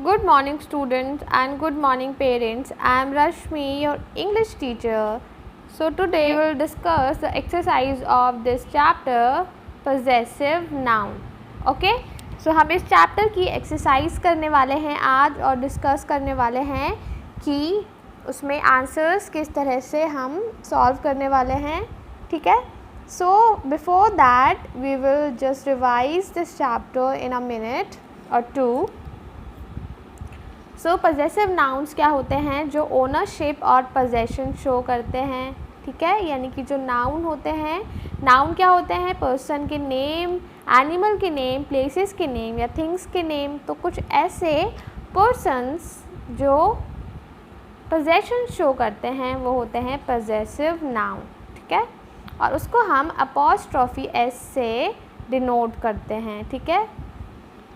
Good morning students and good morning parents. I am Rashmi, your English teacher. So today we will discuss the exercise of this chapter, possessive noun. Okay? So हम इस chapter की exercise करने वाले हैं आज और discuss करने वाले हैं कि उसमें आंसर्स किस तरह से हम सॉल्व करने वाले हैं. ठीक है. So before that we will just revise this chapter in a minute or two. So possessive nouns क्या होते हैं? जो ओनरशिप और पोजेशन शो करते हैं. ठीक है. यानी कि जो नाउन होते हैं, नाउन क्या होते हैं? पर्सन के नेम, एनिमल के नेम, प्लेसेस के नेम या थिंग्स के नेम. तो कुछ ऐसे पर्सन्स जो पोजेशन शो करते हैं वो होते हैं पजेसिव नाउन. ठीक है. और उसको हम अपॉस्ट्रोफी एस से डिनोट करते हैं. ठीक है.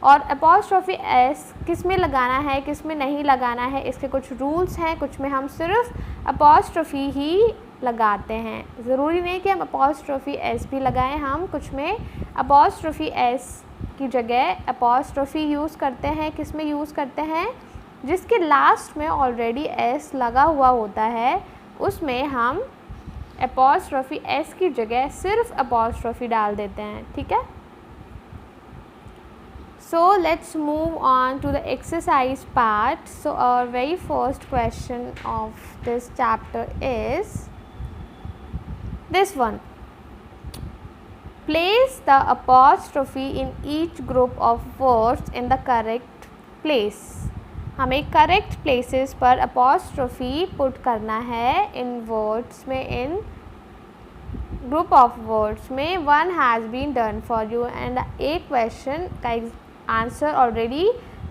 और अपॉस्ट्रोफी एस किस में लगाना है, किस में नहीं लगाना है, इसके कुछ रूल्स हैं. कुछ में हम सिर्फ अपॉस्ट्रोफी ही लगाते हैं. ज़रूरी नहीं कि हम अपॉस्ट्रोफी एस भी लगाएं. हम कुछ में अपॉस्ट्रोफी एस की जगह अपॉस्ट्रोफी यूज़ करते हैं. किस में यूज़ करते हैं? जिसके लास्ट में ऑलरेडी एस लगा हुआ होता है उसमें हम अपॉस्ट्रोफी एस की जगह सिर्फ अपॉस्ट्रोफी डाल देते हैं. ठीक है. So let's move on to the exercise part. So our very first question of this chapter is this one. Place the apostrophe in each group of words in the correct place. हमें correct places पर apostrophe put करना है in words में, in group of words में. One has been done for you and एक question का answer already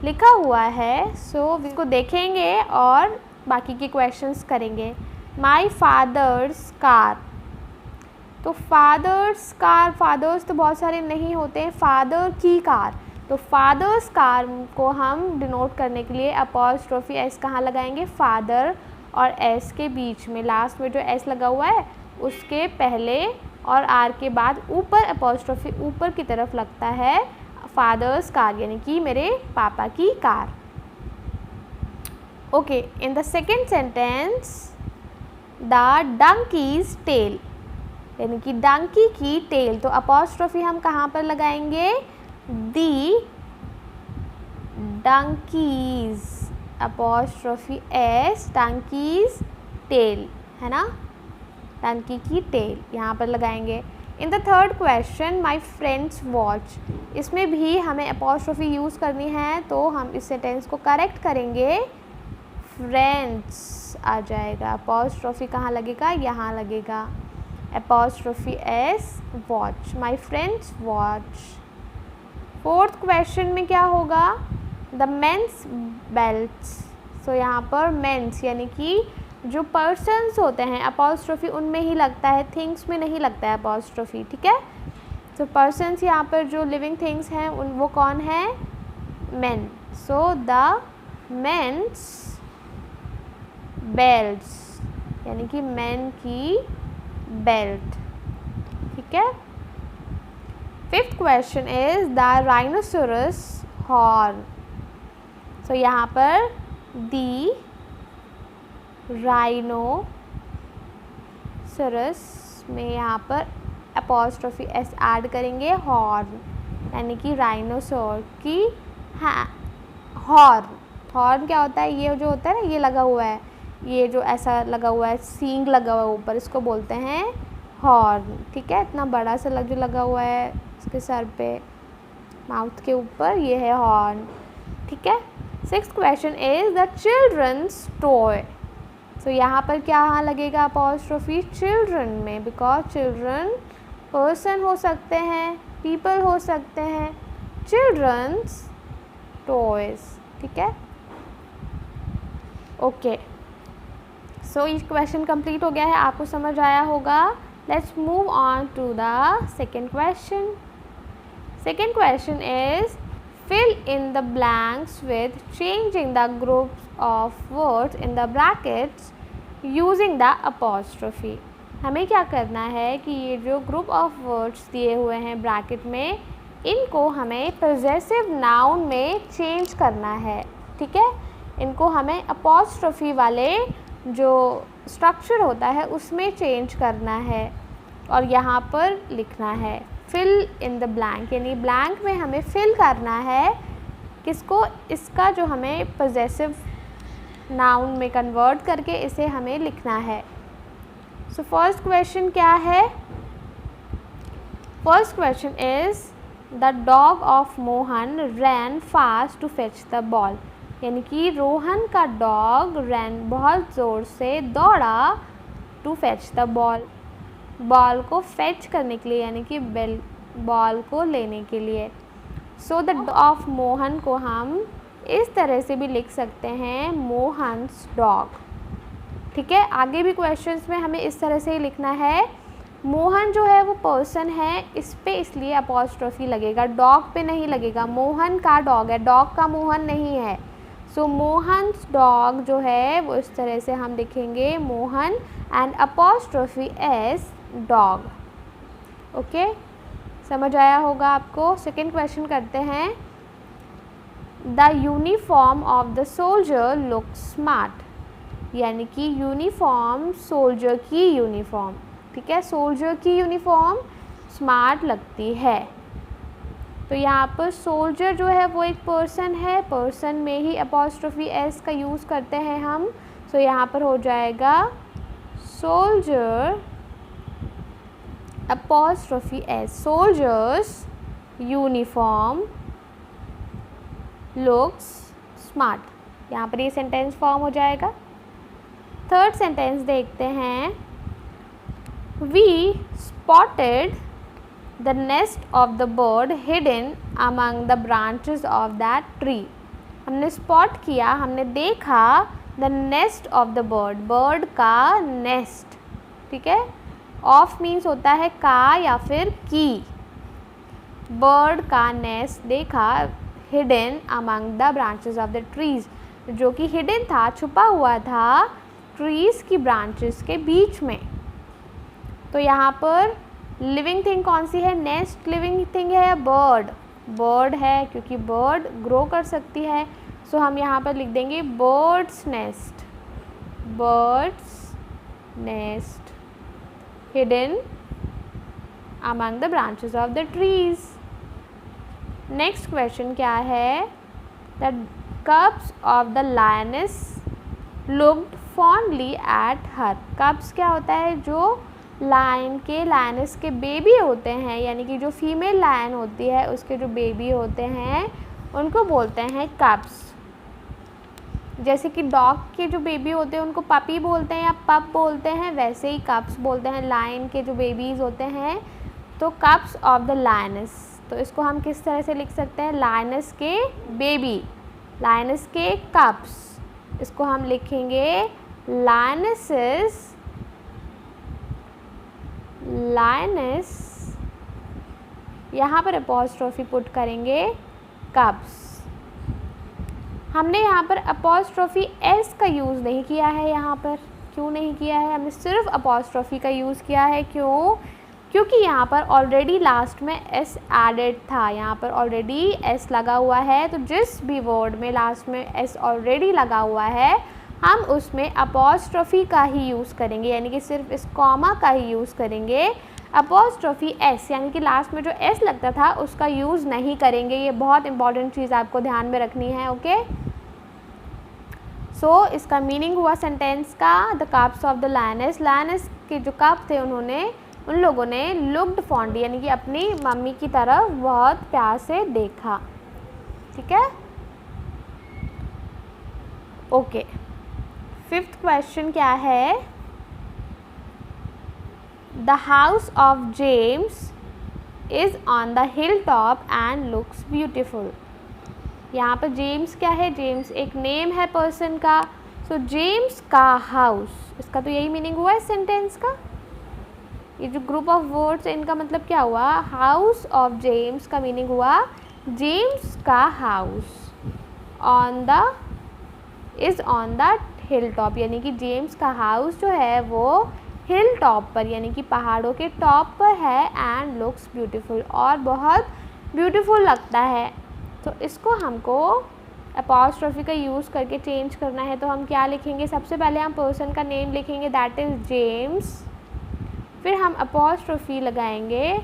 लिखा हुआ है. सो इसको देखेंगे और बाकी के क्वेश्चंस करेंगे. My father's car. तो फादर्स कार, फादर्स तो बहुत सारे नहीं होते हैं. फादर की कार. तो फादर्स कार को हम डिनोट करने के लिए अपॉस्ट्रोफी एस कहाँ लगाएंगे? फादर और एस के बीच में. लास्ट में जो एस लगा हुआ है उसके पहले और आर के बाद ऊपर अपॉस्ट्रोफी ऊपर की तरफ लगता है. फादर्स कार यानी कि मेरे पापा की car. Okay. In the second sentence the donkey's tail यानी कि डंकी की टेल. तो अपॉस्ट्रोफी हम कहाँ पर लगाएंगे? The donkeys apostrophe S donkey's tail है ना. डंकी की टेल यहाँ पर लगाएंगे. In the third question my friends watch. इसमें भी हमें अपॉस्ट्रोफी यूज़ करनी है तो हम इस सेंटेंस को करेक्ट करेंगे. फ्रेंड्स आ जाएगा. अपॉस्ट्रोफी कहाँ लगेगा? यहाँ लगेगा. Apostrophe S watch. माई फ्रेंड्स वॉच. फोर्थ क्वेश्चन में क्या होगा? The men's belts. सो यहाँ पर मेंस यानी कि जो पर्सन्स होते हैं अपॉस्ट्रोफी उनमें ही लगता है, थिंग्स में नहीं लगता है अपॉस्ट्रोफी. ठीक है. तो पर्सन्स यहाँ पर जो लिविंग थिंग्स हैं उन वो कौन है? Men. So the men's belts यानी कि मेन की बेल्ट. ठीक है. Fifth question is the rhinoceros horn. So यहाँ पर दी राइनोसरस में यहाँ पर अपॉस्ट्रोफी एस ऐड करेंगे. हॉर्न यानी कि राइनोसोर की हॉर्न. हॉर्न क्या होता है? ये जो होता है ना, ये लगा हुआ है, ये जो ऐसा लगा हुआ है, सींग लगा हुआ है ऊपर, इसको बोलते हैं हॉर्न. ठीक है. इतना बड़ा सा जो लगा हुआ है इसके सर पे, माउथ के ऊपर, ये है हॉर्न. ठीक है. Sixth question is the children's toy. तो यहाँ पर क्या लगेगा अपॉस्ट्रोफी? चिल्ड्रन में. बिकॉज चिल्ड्रन पर्सन हो सकते हैं, पीपल हो सकते हैं. Children's toys. ठीक है. ओके. सो ये क्वेश्चन कंप्लीट हो गया है. आपको समझ आया होगा. Let's move on to the second question. Second question is fill in the blanks with changing the groups of words in the brackets using the apostrophe. हमें क्या करना है कि ये जो ग्रुप ऑफ वर्ड्स दिए हुए हैं ब्रैकेट में, इनको हमें पोजेसिव नाउन में चेंज करना है. ठीक है, इनको हमें अपॉस्ट्रोफी वाले जो स्ट्रक्चर होता है उसमें चेंज करना है और यहाँ पर लिखना है फिल इन द ब्लैंक, यानी ब्लैंक में हमें फिल करना है किसको, इसका जो हमें पॉजेसिव नाउन में कन्वर्ट करके इसे हमें लिखना है। सो फर्स्ट क्वेश्चन क्या है, first question is the dog of Mohan ran fast to fetch the ball, यानी कि रोहन का डॉग रैन बहुत ज़ोर से दौड़ा to fetch the ball, ball को फेच करने के लिए, यानी कि बॉल को लेने के लिए। So the dog of Mohan को हम इस तरह से भी लिख सकते हैं मोहन्स डॉग, ठीक है। आगे भी क्वेश्चंस में हमें इस तरह से ही लिखना है। मोहन जो है वो पर्सन है, इस पे इसलिए अपॉस्ट्रोफी लगेगा, डॉग पे नहीं लगेगा। मोहन का डॉग है, डॉग का मोहन नहीं है। सो मोहन्स डॉग जो है वो इस तरह से हम लिखेंगे Mohan and apostrophe S dog. Okay, समझ आया होगा आपको। सेकेंड क्वेश्चन करते हैं। The uniform of the soldier look smart, यानी कि यूनिफॉर्म सोल्जर की यूनिफॉर्म, ठीक है, सोल्जर की यूनिफॉर्म स्मार्ट लगती है। तो यहाँ पर सोल्जर जो है वो एक पर्सन है, पर्सन में ही अपॉस्ट्रोफी एस का यूज़ करते हैं हम। सो यहाँ पर हो जाएगा soldier apostrophe S, soldiers uniform looks smart. यहाँ पर ये सेंटेंस फॉर्म हो जाएगा। थर्ड सेंटेंस देखते हैं। We spotted the nest of the bird hidden among the branches of that tree, हमने स्पॉट किया, हमने देखा the nest of the bird, bird का नेस्ट, ठीक है। ऑफ मीन्स होता है का या फिर की, बर्ड का नेस्ट देखा hidden among the branches of the trees, जो कि हिडन था, छुपा हुआ था ट्रीज की ब्रांचेस के बीच में। तो यहाँ पर लिविंग थिंग कौन सी है, नेस्ट लिविंग थिंग है या बर्ड, बर्ड है क्योंकि बर्ड ग्रो कर सकती है। सो हम यहाँ पर लिख देंगे birds nest, birds nest hidden among the branches of the trees. Next question क्या है। The कब्स of the lioness looked fondly at her, कब्स क्या होता है, जो लायनेस के बेबी होते हैं, यानी कि जो फीमेल लायन होती है उसके जो बेबी होते हैं उनको बोलते हैं कब्स। जैसे कि डॉग के जो बेबी होते हैं उनको पपी बोलते हैं या पप बोलते हैं, वैसे ही कब्स बोलते हैं लायन के जो बेबीज़ होते हैं। तो कब्स ऑफ द लायनेस, तो इसको हम किस तरह से लिख सकते हैं, लायनेस के बेबी, लायनेस के कब्स, इसको हम लिखेंगे लायनेसेस, लायनेस, यहाँ पर अपॉस्ट्रोफी पुट करेंगे कब्स। हमने यहाँ पर अपॉस्ट्रोफी एस का यूज़ नहीं किया है, यहाँ पर क्यों नहीं किया है, हमने सिर्फ अपॉस्ट्रोफी का यूज़ किया है। क्यों, क्योंकि यहाँ पर ऑलरेडी लास्ट में एस एडेड था, यहाँ पर ऑलरेडी एस लगा हुआ है। तो जिस भी वर्ड में लास्ट में एस ऑलरेडी लगा हुआ है हम उसमें अपॉस्ट्रोफी का ही यूज़ करेंगे, यानी कि सिर्फ इस कॉमा का ही यूज़ करेंगे। अपॉस्ट्रोफी एस यानी कि लास्ट में जो एस लगता था उसका यूज़ नहीं करेंगे। ये बहुत इंपॉर्टेंट चीज़ आपको ध्यान में रखनी है। ओके, सो इसका मीनिंग हुआ सेंटेंस का, the कब्स of the lioness, lioness के जो कप थे उन लोगों ने लुक्ड फॉन्डली यानी कि अपनी मम्मी की तरफ बहुत प्यार से देखा, ठीक है। ओके, फिफ्थ क्वेश्चन क्या है। The house of James is on the hill top and looks beautiful. यहाँ पर जेम्स क्या है, जेम्स एक नेम है पर्सन का। सो जेम्स का हाउस, इसका तो यही मीनिंग हुआ इस सेंटेंस का। ये जो ग्रुप ऑफ वर्ड्स है इनका मतलब क्या हुआ, हाउस ऑफ जेम्स का मीनिंग हुआ जेम्स का house on the is on the hill top, यानी कि जेम्स का हाउस जो है वो हिल टॉप पर यानी कि पहाड़ों के टॉप पर है एंड लुक्स ब्यूटीफुल और बहुत ब्यूटीफुल लगता है। तो इसको हमको अपॉस्ट्रोफी का यूज़ करके चेंज करना है तो हम क्या लिखेंगे, सबसे पहले हम पर्सन का नेम लिखेंगे, दैट इज़ जेम्स, फिर हम अपॉस्ट्रोफी लगाएंगे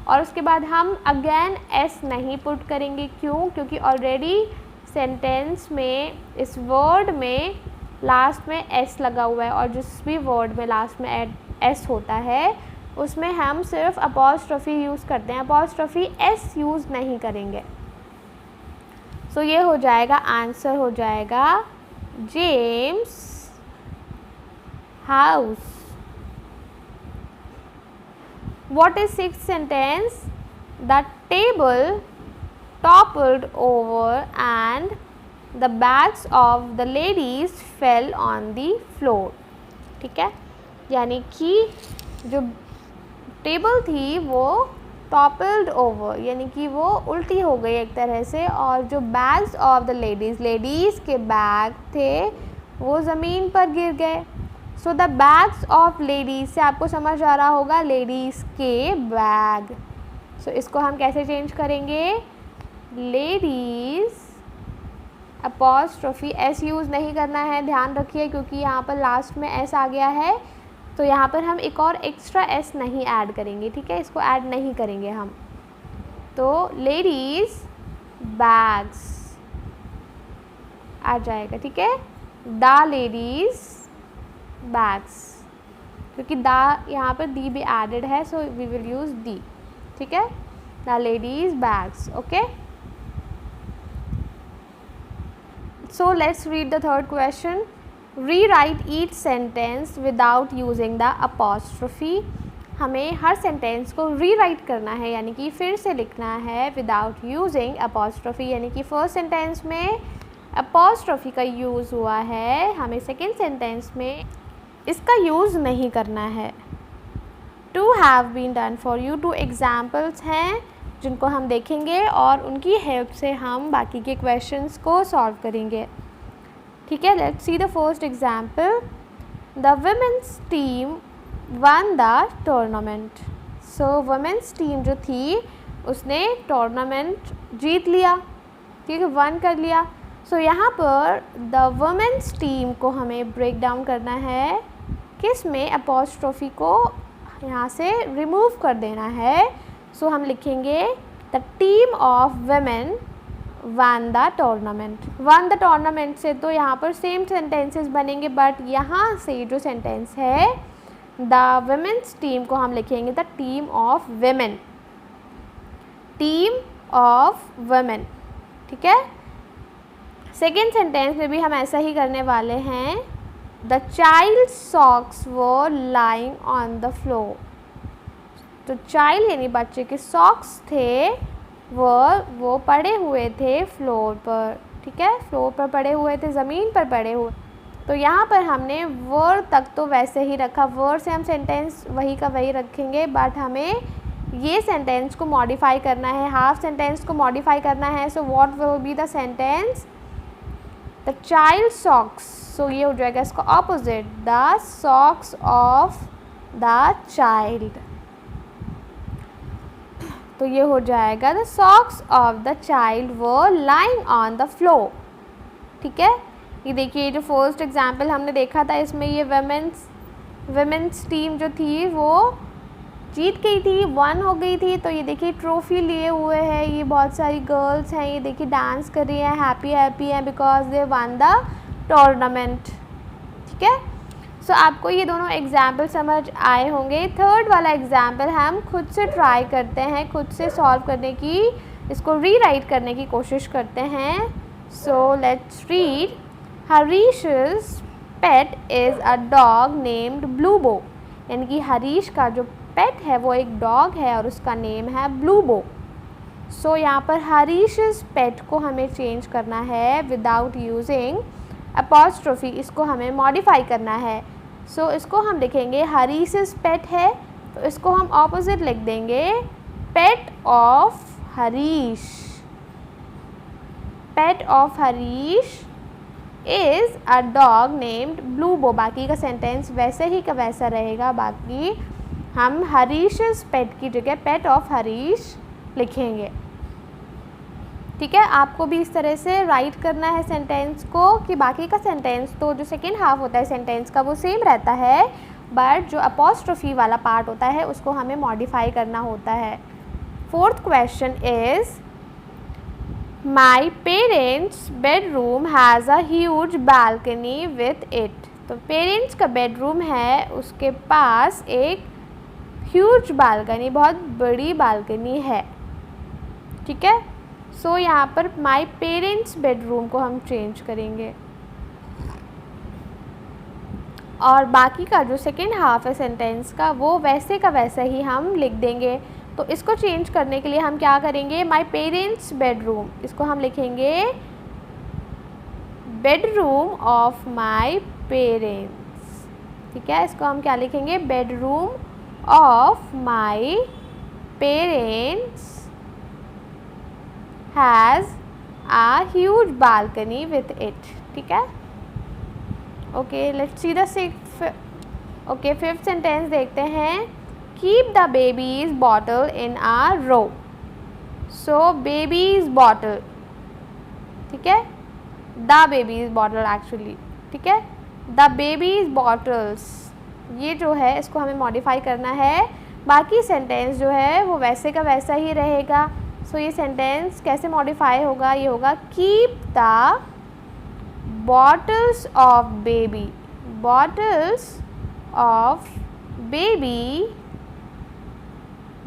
और उसके बाद हम अगेन एस नहीं पुट करेंगे। क्यों? क्योंकि ऑलरेडी सेंटेंस में इस वर्ड में लास्ट में एस लगा हुआ है और जिस भी वर्ड में लास्ट में एस होता है उसमें हम सिर्फ अपॉस्ट्रोफी यूज़ करते हैं, अपॉस्ट्रोफी एस यूज़ नहीं करेंगे। सो ये हो जाएगा, आंसर हो जाएगा James house. What is sixth sentence? The table toppled over and the bags of the ladies fell on the floor. ठीक है, यानी कि जो टेबल थी वो toppled over यानी कि वो उल्टी हो गई एक तरह से, और जो bags of the ladies के बैग थे वो ज़मीन पर गिर गए। So the bags of ladies से आपको समझ आ रहा होगा लेडीज़ के बैग। सो इसको हम कैसे चेंज करेंगे, लेडीज़ अपॉस्ट्रोफी एस यूज़ नहीं करना है, ध्यान रखिए, क्योंकि यहाँ पर लास्ट में एस आ गया है तो यहाँ पर हम एक और एक्स्ट्रा एस नहीं ऐड करेंगे। ठीक है, इसको ऐड नहीं करेंगे हम। तो लेडीज़ बैग्स आ जाएगा। ठीक है, द लेडीज़ बैग्स, क्योंकि द यहाँ पर दी भी एडेड है so we will use the. ठीक है, the ladies bags. Okay, so let's read the third question. Rewrite each sentence without using the apostrophe. हमें हर सेंटेंस को रीराइट करना है, यानी कि फिर से लिखना है विदाउट यूजिंग अपॉस्ट्रोफी, यानी कि फर्स्ट सेंटेंस में अपॉस्ट्रोफी का यूज़ हुआ है, हमें सेकेंड सेंटेंस में इसका यूज़ नहीं करना है। To have been done for you, 2 examples हैं जिनको हम देखेंगे और उनकी हेल्प से हम बाकी के क्वेश्चंस को सॉल्व करेंगे। ठीक है, let's see the first example. The women's team won the tournament. So women's team जो थी उसने टूर्नामेंट जीत लिया, ठीक है, वन कर लिया। सो यहाँ पर द वुमेन्स टीम को हमें ब्रेक डाउन करना है, किस में, अपॉस्ट्रोफी को यहाँ से रिमूव कर देना है। सो हम लिखेंगे the team of women one the tournament. One the tournament से तो यहाँ पर सेम सेंटेंसेस बनेंगे, बट यहाँ से जो सेंटेंस है द वुमेन्स टीम को हम लिखेंगे the team of women, team of women. ठीक है, सेकेंड सेंटेंस में भी हम ऐसा ही करने वाले हैं। The child socks were lying on the floor. तो चाइल्ड यानी बच्चे के सॉक्स थे वो पड़े हुए थे फ्लोर पर। ठीक है, फ्लोर पर पड़े हुए थे, ज़मीन पर पड़े हुए। तो यहाँ पर हमने वर तक तो वैसे ही रखा, वर से हम सेंटेंस वही का वही रखेंगे, बट हमें ये सेंटेंस को मॉडिफाई करना है, हाफ सेंटेंस को मॉडिफाई करना है। So what will be the sentence, the child socks. So ये हो जाएगा इसका opposite, the socks of the child. तो ये हो जाएगा the socks of the child were lying on the floor. ठीक है, ये देखिए, ये जो फर्स्ट एग्जाम्पल हमने देखा था इसमें ये वुमेन्स टीम जो थी वो जीत गई थी, वन हो गई थी। तो ये देखिए ट्रॉफी लिए हुए हैं, ये बहुत सारी गर्ल्स हैं, ये देखिए डांस कर रही हैं, हैप्पी हैं because they one the tournament. ठीक है, सो आपको ये दोनों एग्जाम्पल समझ आए होंगे। थर्ड वाला एग्जाम्पल हम खुद से ट्राई करते हैं, खुद से सॉल्व करने की, इसको रीराइट करने की कोशिश करते हैं। So let's read. Harish's pet is a dog named Blue Bo. यानी कि हरीश का जो पेट है वो एक डॉग है और उसका नेम है ब्लू बो। सो यहाँ पर हरीश's पेट को हमें चेंज करना है विदाउट यूजिंग अपॉस्ट्रोफी, इसको हमें मॉडिफाई करना है। सो इसको हम लिखेंगे हरीश's पेट है तो इसको हम ऑपोजिट लिख देंगे, pet of Harish. Pet of Harish is a dog named Blue Bo. बाकी का सेंटेंस वैसे ही का वैसा रहेगा, बाकी हम हरीश's पेट की जगह पेट ऑफ हरीश लिखेंगे। ठीक है, आपको भी इस तरह से राइट करना है सेंटेंस को कि बाकी का सेंटेंस तो जो सेकेंड हाफ होता है सेंटेंस का वो सेम रहता है, बट जो अपॉस्ट्रोफी वाला पार्ट होता है उसको हमें मॉडिफाई करना होता है। Fourth question is my parents bedroom has a huge balcony with it. तो पेरेंट्स का बेडरूम है, उसके पास एक ह्यूज बालकनी, बहुत बड़ी बालकनी है। ठीक है, सो यहाँ पर माई पेरेंट्स बेडरूम को हम चेंज करेंगे और बाकी का जो सेकेंड हाफ है सेंटेंस का वो वैसे का वैसा ही हम लिख देंगे। तो इसको चेंज करने के लिए हम क्या करेंगे, माई पेरेंट्स बेडरूम, इसको हम लिखेंगे बेडरूम ऑफ माई पेरेंट्स। ठीक है, इसको हम क्या लिखेंगे, bedroom of my parents has a huge balcony with it। ठीक है, okay let's see the fifth sentence देखते हैं। Keep the baby's bottle in a row. So baby's bottle, ठीक है, द बेबीज बॉटल एक्चुअली, ठीक है, द बेबीज बॉटल्स, ये जो है इसको हमें मॉडिफाई करना है। बाकी सेंटेंस जो है वो वैसे का वैसा ही रहेगा। सो ये सेंटेंस कैसे मॉडिफाई होगा, ये होगा keep the bottles of baby, bottles of baby,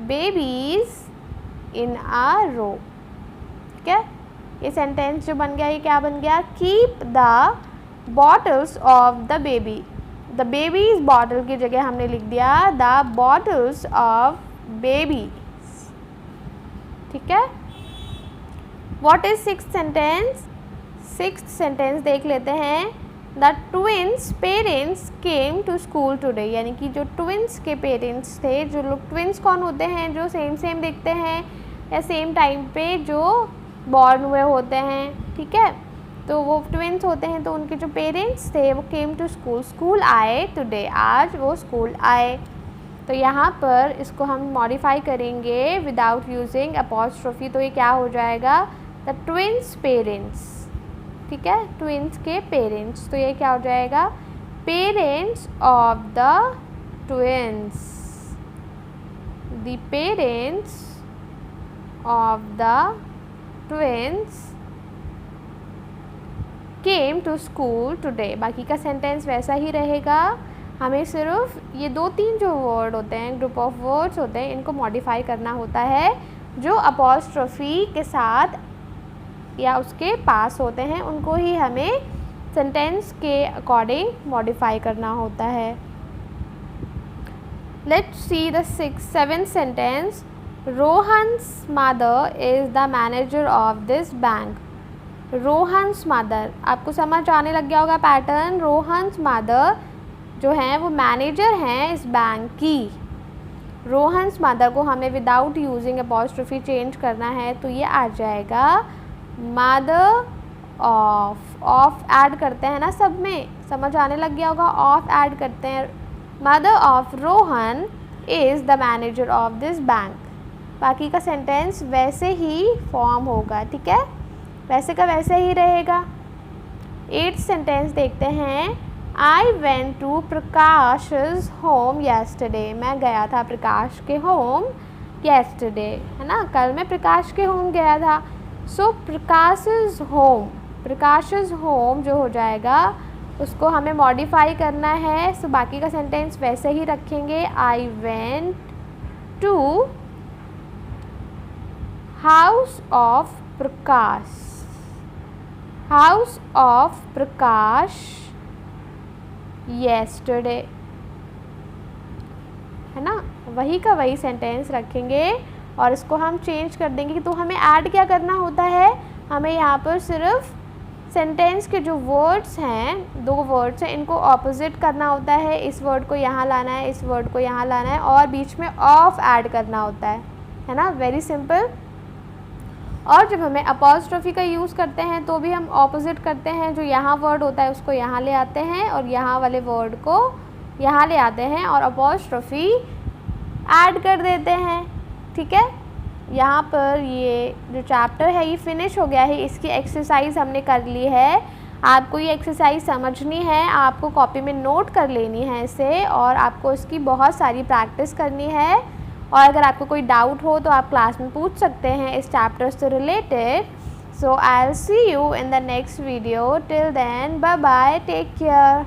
babies in a row. ठीक है, ये सेंटेंस जो बन गया ये क्या बन गया, keep the bottles of the baby, the baby's bottle की जगह हमने लिख दिया द बॉटल्स ऑफ बेबी। ठीक है, what is sixth sentence. Sixth sentence देख लेते हैं। The twins parents came to school today, यानी कि जो ट्विंस के पेरेंट्स थे, जो लोग ट्विंस कौन होते हैं, जो सेम दिखते हैं या सेम टाइम पे जो बॉर्न हुए होते हैं। ठीक है, तो वो ट्विंस होते हैं, तो उनके जो पेरेंट्स थे वो केम टू स्कूल, स्कूल आए टुडे, आज वो स्कूल आए। तो यहाँ पर इसको हम मॉडिफाई करेंगे विदाउट यूजिंग अपॉस्ट्रोफी, तो ये क्या हो जाएगा, द ट्विंस पेरेंट्स। ठीक है, ट्विंस के पेरेंट्स, तो ये क्या हो जाएगा, parents of the twins, the parents of the twins came to school today. बाकी का सेंटेंस वैसा ही रहेगा, हमें सिर्फ ये 2-3 जो वर्ड होते हैं, ग्रुप ऑफ वर्ड्स होते हैं, इनको मॉडिफाई करना होता है। जो अपॉस्ट्रोफी के साथ या उसके पास होते हैं उनको ही हमें सेंटेंस के अकॉर्डिंग मॉडिफाई करना होता है। Let's see the seventh sentence. Rohan's mother is the manager of this bank. Rohan's mother, आपको समझ आने लग गया होगा पैटर्न। रोहन्स मदर जो हैं वो मैनेजर हैं इस बैंक की। रोहन्स मदर को हमें विदाउट यूजिंग अपॉस्ट्रोफी चेंज करना है, तो ये आ जाएगा मदर ऑफ ऐड करते हैं ना, सब में समझ आने लग गया होगा, ऑफ ऐड करते हैं। Mother of Rohan is the manager of this bank. बाकी का सेंटेंस वैसे ही फॉर्म होगा। ठीक है, वैसे का वैसे ही रहेगा। 8th सेंटेंस देखते हैं। I went to Prakash's home yesterday. मैं गया था प्रकाश के होम येस्टरडे, है ना, कल मैं प्रकाश के होम गया था। सो प्रकाश's होम जो हो जाएगा उसको हमें मॉडिफाई करना है। सो बाकी का सेंटेंस वैसे ही रखेंगे। I went to house of Prakash, house of Prakash yesterday, है ना, वही का वही सेंटेंस रखेंगे और इसको हम चेंज कर देंगे। तो हमें ऐड क्या करना होता है, हमें यहाँ पर सिर्फ सेंटेंस के जो वर्ड्स हैं, 2 वर्ड्स हैं, इनको ऑपोजिट करना होता है। इस वर्ड को यहाँ लाना है, इस वर्ड को यहाँ लाना है और बीच में ऑफ ऐड करना होता है ना, वेरी सिंपल। और जब हमें अपॉस्ट्रोफी का यूज़ करते हैं तो भी हम ऑपोजिट करते हैं। जो यहाँ वर्ड होता है उसको यहाँ ले आते हैं और यहाँ वाले वर्ड को यहाँ ले आते हैं और अपॉस्ट्रोफी ऐड कर देते हैं। ठीक है, यहाँ पर ये जो चैप्टर है ये फिनिश हो गया है, इसकी एक्सरसाइज हमने कर ली है। आपको ये एक्सरसाइज समझनी है, आपको कॉपी में नोट कर लेनी है इसे, और आपको इसकी बहुत सारी प्रैक्टिस करनी है। और अगर आपको कोई डाउट हो तो आप क्लास में पूछ सकते हैं इस चैप्टर से related. So I will see you in the next video. Till then bye bye, take care.